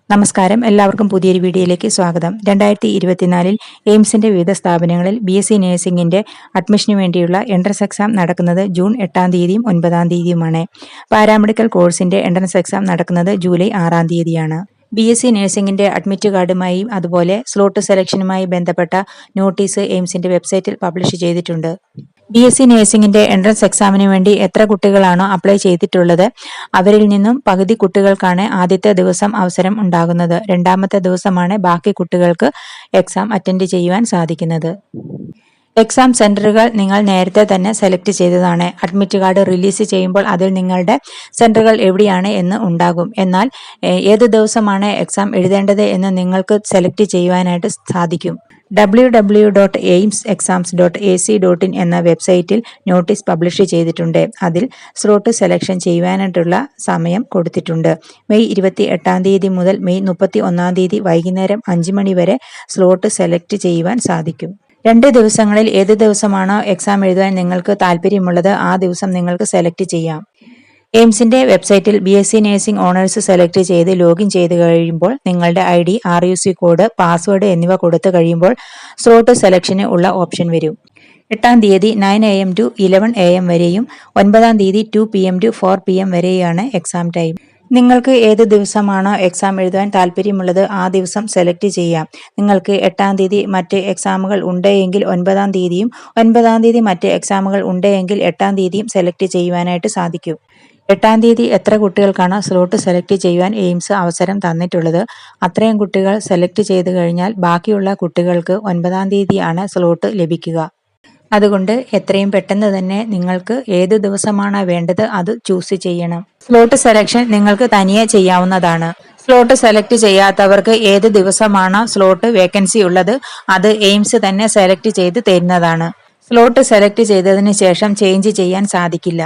നമസ്കാരം, എല്ലാവർക്കും പുതിയൊരു വീഡിയോയിലേക്ക് സ്വാഗതം. 2024 എയിംസിന്റെ വിവിധ സ്ഥാപനങ്ങളിൽ BSc നഴ്സിംഗിന്റെ അഡ്മിഷന് വേണ്ടിയുള്ള എൻട്രൻസ് എക്സാം നടക്കുന്നത് ജൂൺ 8-ാം തീയതിയും 9-ാം തീയതിയുമാണ്. പാരാമെഡിക്കൽ കോഴ്സിന്റെ എൻട്രൻസ് എക്സാം നടക്കുന്നത് ജൂലൈ 6-ാം തീയതിയാണ്. BSc നഴ്സിംഗിന്റെ അഡ്മിറ്റ് കാർഡുമായി അതുപോലെ സ്ലോട്ട് സെലക്ഷനുമായി ബന്ധപ്പെട്ട നോട്ടീസ് എയിംസിന്റെ വെബ്സൈറ്റിൽ പബ്ലിഷ് ചെയ്തിട്ടുണ്ട്. BSc നഴ്സിംഗിന്റെ എൻട്രൻസ് എക്സാമിന് വേണ്ടി എത്ര കുട്ടികളാണോ അപ്ലൈ ചെയ്തിട്ടുള്ളത് അവരിൽ നിന്നും പകുതി കുട്ടികൾക്കാണ് ആദ്യത്തെ ദിവസം അവസരം ഉണ്ടാകുന്നത്. രണ്ടാമത്തെ ദിവസമാണ് ബാക്കി കുട്ടികൾക്ക് എക്സാം അറ്റൻഡ് ചെയ്യുവാൻ സാധിക്കുന്നത്. എക്സാം സെന്ററുകൾ നിങ്ങൾ നേരത്തെ തന്നെ സെലക്ട് ചെയ്തതാണ്. അഡ്മിറ്റ് കാർഡ് റിലീസ് ചെയ്യുമ്പോൾ അതിൽ നിങ്ങളുടെ സെന്ററുകൾ എവിടെയാണ് എന്ന് ഉണ്ടാകും. എന്നാൽ ഏത് ദിവസമാണ് എക്സാം എഴുതേണ്ടത് എന്ന് നിങ്ങൾക്ക് സെലക്ട് ചെയ്യുവാനായിട്ട് സാധിക്കും. www.aimsexams.ac.in എന്ന വെബ്സൈറ്റിൽ നോട്ടീസ് പബ്ലിഷ് ചെയ്തിട്ടുണ്ട്. അതിൽ സ്ലോട്ട് സെലക്ഷൻ ചെയ്യുവാനായിട്ടുള്ള സമയം കൊടുത്തിട്ടുണ്ട്. മെയ് 28-ാം തീയതി മുതൽ മെയ് 31-ാം തീയതി വൈകുന്നേരം 5 മണി വരെ സ്ലോട്ട് സെലക്ട് ചെയ്യുവാൻ സാധിക്കും. 2 ദിവസങ്ങളിൽ ഏത് ദിവസമാണോ എക്സാം എഴുതാൻ നിങ്ങൾക്ക് താല്പര്യമുള്ളത് ആ ദിവസം നിങ്ങൾക്ക് സെലക്ട് ചെയ്യാം. എയിംസിന്റെ വെബ്സൈറ്റിൽ BSc നഴ്സിംഗ് ഓണേഴ്സ് സെലക്ട് ചെയ്ത് ലോഗിൻ ചെയ്ത് കഴിയുമ്പോൾ നിങ്ങളുടെ ID, RUC കോഡ്, പാസ്വേഡ് എന്നിവ കൊടുത്തു കഴിയുമ്പോൾ സ്ലോട്ട് സെലക്ഷന് ഉള്ള ഓപ്ഷൻ വരും. 8-ാം തീയതി 9 AM to 11 AM വരെയും 9-ാം തീയതി 2 PM to 4 PM വരെയാണ് എക്സാം ടൈം. നിങ്ങൾക്ക് ഏത് ദിവസമാണോ എക്സാം എഴുതാൻ താല്പര്യമുള്ളത് ആ ദിവസം സെലക്ട് ചെയ്യാം. നിങ്ങൾക്ക് 8-ാം തീയതി മറ്റ് എക്സാമുകൾ ഉണ്ടെങ്കിൽ 9-ാം തീയതിയും 9-ാം തീയതി മറ്റ് എക്സാമുകൾ ഉണ്ടെങ്കിൽ 8-ാം തീയതിയും സെലക്ട് ചെയ്യുവാനായിട്ട് സാധിക്കും. 8-ാം തീയതി എത്ര കുട്ടികൾക്കാണ് സ്ലോട്ട് സെലക്ട് ചെയ്യുവാൻ എയിംസ് അവസരം തന്നിട്ടുള്ളത് അത്രയും കുട്ടികൾ സെലക്ട് ചെയ്ത് കഴിഞ്ഞാൽ ബാക്കിയുള്ള കുട്ടികൾക്ക് 9-ാം തീയതിയാണ് സ്ലോട്ട് ലഭിക്കുക. അതുകൊണ്ട് എത്രയും പെട്ടെന്ന് തന്നെ നിങ്ങൾക്ക് ഏത് ദിവസമാണ് വേണ്ടത് അത് ചൂസ് ചെയ്യണം. സ്ലോട്ട് സെലക്ഷൻ നിങ്ങൾക്ക് തനിയെ ചെയ്യാവുന്നതാണ്. സ്ലോട്ട് സെലക്ട് ചെയ്യാത്തവർക്ക് ഏത് ദിവസമാണോ സ്ലോട്ട് വേക്കൻസി ഉള്ളത് അത് എയിംസ് തന്നെ സെലക്ട് ചെയ്ത് തരുന്നതാണ്. സ്ലോട്ട് സെലക്ട് ചെയ്തതിന് ശേഷം ചേഞ്ച് ചെയ്യാൻ സാധിക്കില്ല.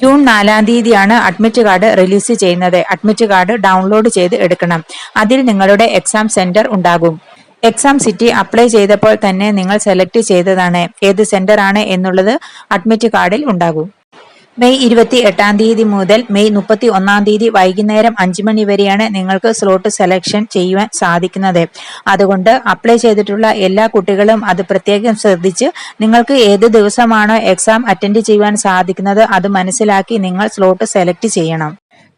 ജൂൺ 4-ാം തീയതിയാണ് അഡ്മിറ്റ് കാർഡ് റിലീസ് ചെയ്യുന്നത്. അഡ്മിറ്റ് കാർഡ് ഡൗൺലോഡ് ചെയ്ത് എടുക്കണം. അതിൽ നിങ്ങളുടെ എക്സാം സെന്റർ ഉണ്ടാകും. എക്സാം സിറ്റി അപ്ലൈ ചെയ്തപ്പോൾ തന്നെ നിങ്ങൾ സെലക്ട് ചെയ്തതാണ്. ഏത് സെന്റർ ആണ് എന്നുള്ളത് അഡ്മിറ്റ് കാർഡിൽ ഉണ്ടാകും. മെയ് 28-ാം തീയതി മുതൽ മെയ് 31-ാം തീയതി വൈകുന്നേരം 5 മണി വരെയാണ് നിങ്ങൾക്ക് സ്ലോട്ട് സെലക്ഷൻ ചെയ്യുവാൻ സാധിക്കുന്നത്. അതുകൊണ്ട് അപ്ലൈ ചെയ്തിട്ടുള്ള എല്ലാ കുട്ടികളും അത് പ്രത്യേകം ശ്രദ്ധിച്ച് നിങ്ങൾക്ക് ഏത് ദിവസമാണോ എക്സാം അറ്റൻഡ് ചെയ്യുവാൻ സാധിക്കുന്നത് അത് മനസ്സിലാക്കി നിങ്ങൾ സ്ലോട്ട് സെലക്ട് ചെയ്യണം.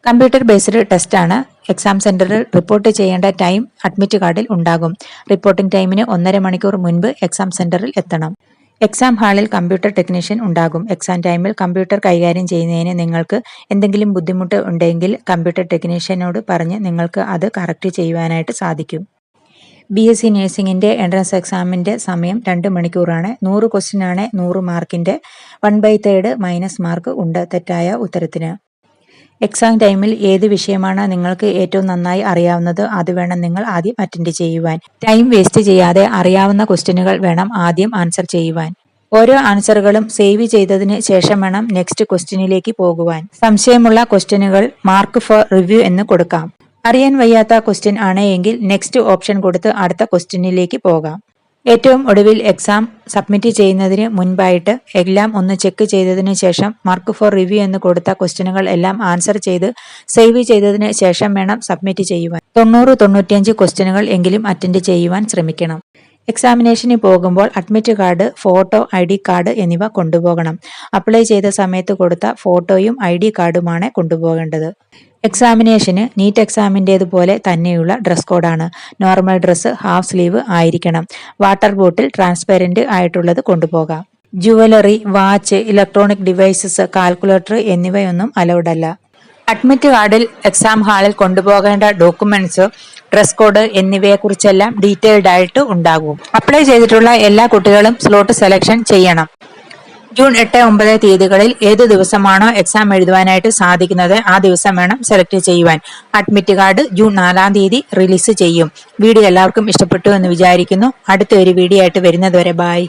കമ്പ്യൂട്ടർ ബേസ്ഡ് ടെസ്റ്റ് ആണ്. എക്സാം സെന്ററിൽ റിപ്പോർട്ട് ചെയ്യേണ്ട ടൈം അഡ്മിറ്റ് കാർഡിൽ ഉണ്ടാകും. റിപ്പോർട്ടിംഗ് ടൈമിന് 1.5 മണിക്കൂർ മുൻപ് എക്സാം സെന്ററിൽ എത്തണം. എക്സാം ഹാളിൽ കമ്പ്യൂട്ടർ ടെക്നീഷ്യൻ ഉണ്ടാകും. എക്സാം ടൈമിൽ കമ്പ്യൂട്ടർ കൈകാര്യം ചെയ്യുന്നതിന് നിങ്ങൾക്ക് എന്തെങ്കിലും ബുദ്ധിമുട്ട് ഉണ്ടെങ്കിൽ കമ്പ്യൂട്ടർ ടെക്നീഷ്യനോട് പറഞ്ഞ് നിങ്ങൾക്ക് അത് കറക്റ്റ് ചെയ്യുവാനായിട്ട് സാധിക്കും. BSc നഴ്സിംഗിന്റെ എൻട്രൻസ് എക്സാമിന്റെ സമയം 2 മണിക്കൂറാണ്. 100 ക്വസ്റ്റ്യൻ ആണ്. 100 മാർക്കിന്റെ 1/3 മൈനസ് മാർക്ക് ഉണ്ട് തെറ്റായ ഉത്തരത്തിന്. എക്സാം ടൈമിൽ ഏത് വിഷയമാണ് നിങ്ങൾക്ക് ഏറ്റവും നന്നായി അറിയാവുന്നത് അത് വേണം നിങ്ങൾ ആദ്യം അറ്റൻഡ് ചെയ്യുവാൻ. ടൈം വേസ്റ്റ് ചെയ്യാതെ അറിയാവുന്ന ക്വസ്റ്റ്യനുകൾ വേണം ആദ്യം ആൻസർ ചെയ്യുവാൻ. ഓരോ ആൻസറുകളും സേവ് ചെയ്തതിന് ശേഷം വേണം നെക്സ്റ്റ് ക്വസ്റ്റ്യനിലേക്ക് പോകുവാൻ. സംശയമുള്ള ക്വസ്റ്റ്യനുകൾ മാർക്ക് ഫോർ റിവ്യൂ എന്ന് കൊടുക്കാം. അറിയാൻ വയ്യാത്ത ക്വസ്റ്റ്യൻ ആണെങ്കിൽ നെക്സ്റ്റ് ഓപ്ഷൻ കൊടുത്ത് അടുത്ത ക്വസ്റ്റ്യനിലേക്ക് പോകാം. ഏറ്റവും ഒടുവിൽ എക്സാം സബ്മിറ്റ് ചെയ്യുന്നതിന് മുൻപായിട്ട് എല്ലാം ഒന്ന് ചെക്ക് ചെയ്തതിന് ശേഷം മാർക്ക് ഫോർ റിവ്യൂ എന്ന് കൊടുത്ത ക്വസ്റ്റ്യനുകൾ എല്ലാം ആൻസർ ചെയ്ത് സേവ് ചെയ്തതിന് ശേഷം വേണം സബ്മിറ്റ് ചെയ്യുവാൻ. 90-95 ക്വസ്റ്റ്യനുകൾ എങ്കിലും അറ്റൻഡ് ചെയ്യുവാൻ ശ്രമിക്കണം. എക്സാമിനേഷന് പോകുമ്പോൾ admit card, photo, ID card എന്നിവ കൊണ്ടുപോകണം. അപ്ലൈ ചെയ്ത സമയത്ത് കൊടുത്ത ഫോട്ടോയും ID കാർഡുമാണ് കൊണ്ടുപോകേണ്ടത്. എക്സാമിനേഷന് നീറ്റ് എക്സാമിൻ്റേതുപോലെ തന്നെയുള്ള ഡ്രസ് കോഡാണ്. നോർമൽ ഡ്രസ്സ്, ഹാഫ് സ്ലീവ് ആയിരിക്കണം. വാട്ടർ ബോട്ടിൽ ട്രാൻസ്പെറന്റ് ആയിട്ടുള്ളത് കൊണ്ടുപോകാം. Jewellery, watch, electronic devices, calculator എന്നിവയൊന്നും അലൗഡ് അല്ല. അഡ്മിറ്റ് കാർഡിൽ എക്സാം ഹാളിൽ കൊണ്ടുപോകേണ്ട ഡോക്യുമെന്റ്സ്, ഡ്രസ് കോഡ് എന്നിവയെക്കുറിച്ചെല്ലാം ഡീറ്റെയിൽഡ് ആയിട്ട് ഉണ്ടാകും. അപ്ലൈ ചെയ്തിട്ടുള്ള എല്ലാ കുട്ടികളും സ്ലോട്ട് സെലക്ഷൻ ചെയ്യണം. ജൂൺ 8-9 തീയതികളിൽ ഏത് ദിവസമാണോ എക്സാം എഴുതുവാനായിട്ട് സാധിക്കുന്നത് ആ ദിവസം വേണം സെലക്ട് ചെയ്യുവാൻ. അഡ്മിറ്റ് കാർഡ് ജൂൺ 4-ാം തീയതി റിലീസ് ചെയ്യും. വീഡിയോ എല്ലാവർക്കും ഇഷ്ടപ്പെട്ടു എന്ന് വിചാരിക്കുന്നു. അടുത്ത ഒരു വീഡിയോ ആയിട്ട് വരുന്നത് വരെ ബൈ.